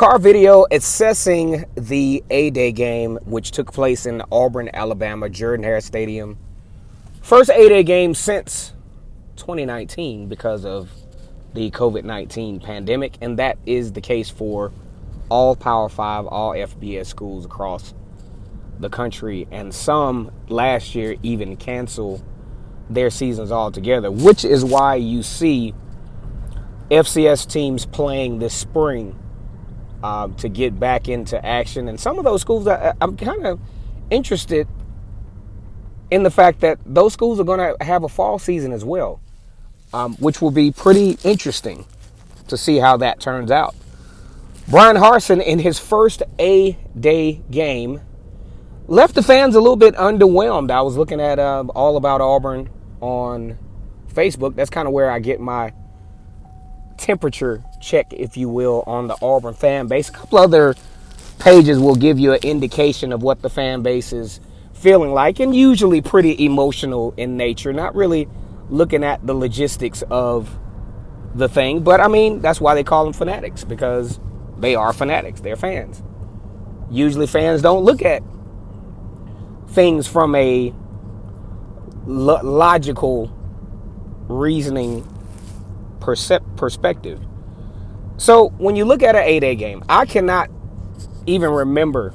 car video assessing the A-Day game, which took place in Auburn, Alabama, Jordan-Hare Stadium. First A-Day game since 2019 because of the COVID-19 pandemic, and that is the case for all Power 5, all FBS schools across the country, and some last year even cancel their seasons altogether, which is why you see FCS teams playing this spring to get back into action. And some of those schools, I'm kind of interested in the fact that those schools are going to have a fall season as well, which will be pretty interesting to see how that turns out. Bryan Harsin, in his first A-Day game, left the fans a little bit underwhelmed. I was looking at All About Auburn on Facebook. That's kind of where I get my temperature check, if you will, on the Auburn fan base. A couple other pages will give you an indication of what the fan base is feeling like, and usually pretty emotional in nature, not really looking at the logistics of the thing. But I mean, that's why they call them fanatics, because they are fanatics. They're fans. Usually fans don't look at things from a logical reasoning perspective. So when you look at an 8A game, I cannot even remember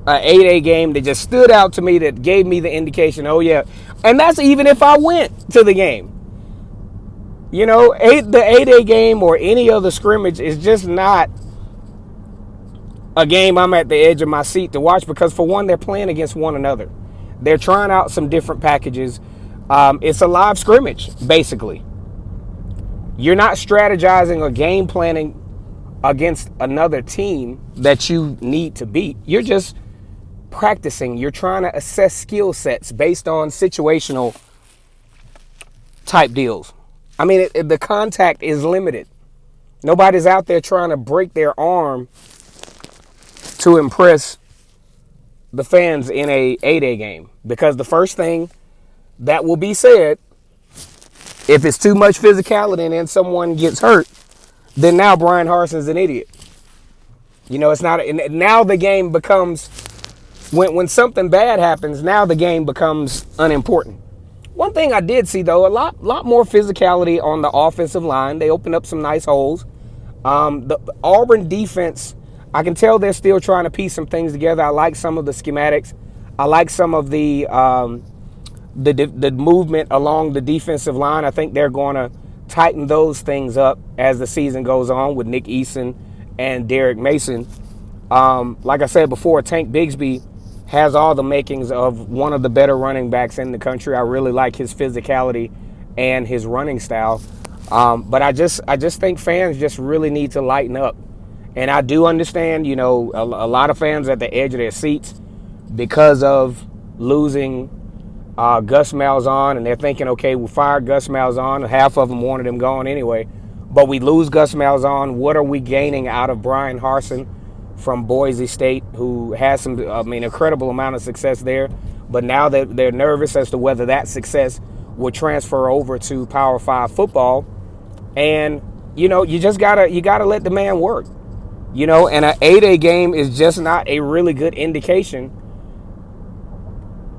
an 8A game that just stood out to me, that gave me the indication, oh yeah, and that's even if I went to the game. You know, the 8A game or any other scrimmage is just not a game I'm at the edge of my seat to watch, because for one, they're playing against one another. They're trying out some different packages. It's a live scrimmage, basically. You're not strategizing or game planning against another team that you need to beat. You're just practicing. You're trying to assess skill sets based on situational type deals. I mean, the contact is limited. Nobody's out there trying to break their arm to impress the fans in a 8A game, because the first thing that will be said, if it's too much physicality and then someone gets hurt, then now Bryan Harsin's an idiot. You know, it's not. Now the game becomes, when something bad happens, now the game becomes unimportant. One thing I did see, though, a lot more physicality on the offensive line. They opened up some nice holes. The Auburn defense, I can tell they're still trying to piece some things together. I like some of the schematics. I like some of the movement along the defensive line. I think they're going to tighten those things up as the season goes on with Nick Eason and Derek Mason. Like I said before, Tank Bigsby has all the makings of one of the better running backs in the country. I really like his physicality and his running style. But I just think fans just really need to lighten up. And I do understand, you know, a lot of fans at the edge of their seats because of losing Gus Malzahn, and they're thinking, okay, we fired Gus Malzahn. Half of them wanted him gone anyway. But we lose Gus Malzahn. What are we gaining out of Bryan Harsin from Boise State, who has some, incredible amount of success there? But now that they're nervous as to whether that success will transfer over to Power 5 football. And, you know, you gotta let the man work. You know, and an 8A game is just not a really good indication.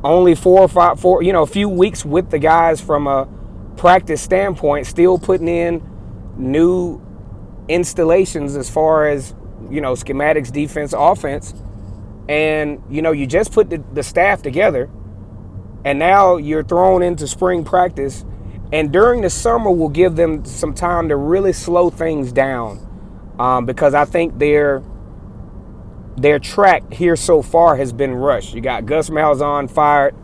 Only a few weeks with the guys from a practice standpoint, still putting in new installations as far as, you know, schematics, defense, offense. And, you know, you just put the staff together, and now you're thrown into spring practice. And during the summer, we'll give them some time to really slow things down. Because I think their track here so far has been rushed. You got Gus Malzahn fired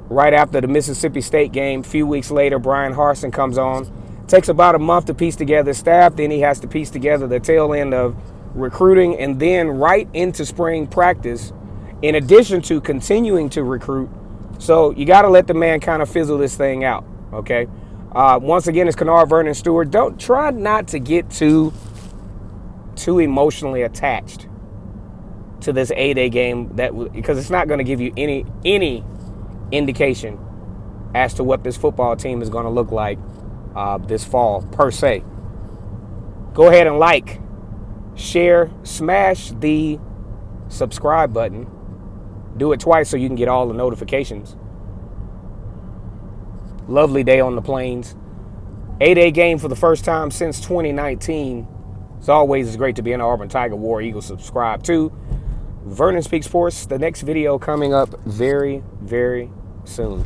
right after the Mississippi State game. A few weeks later, Bryan Harsin comes on. Takes about a month to piece together staff. Then he has to piece together the tail end of recruiting, and then right into spring practice, in addition to continuing to recruit. So you got to let the man kind of fizzle this thing out, okay? Once again, it's Kennard Vernon Stewart. Don't try not to get too emotionally attached to this 8A game, because it's not going to give you any indication as to what this football team is going to look like this fall, per se. Go ahead and like share, smash the subscribe button. Do it twice so you can get all the notifications. Lovely day on the plains. 8A game for the first time since 2019. As always, it's great to be an Auburn Tiger War Eagle subscribe to Vernon Speaks Sports. The next video coming up very, very soon.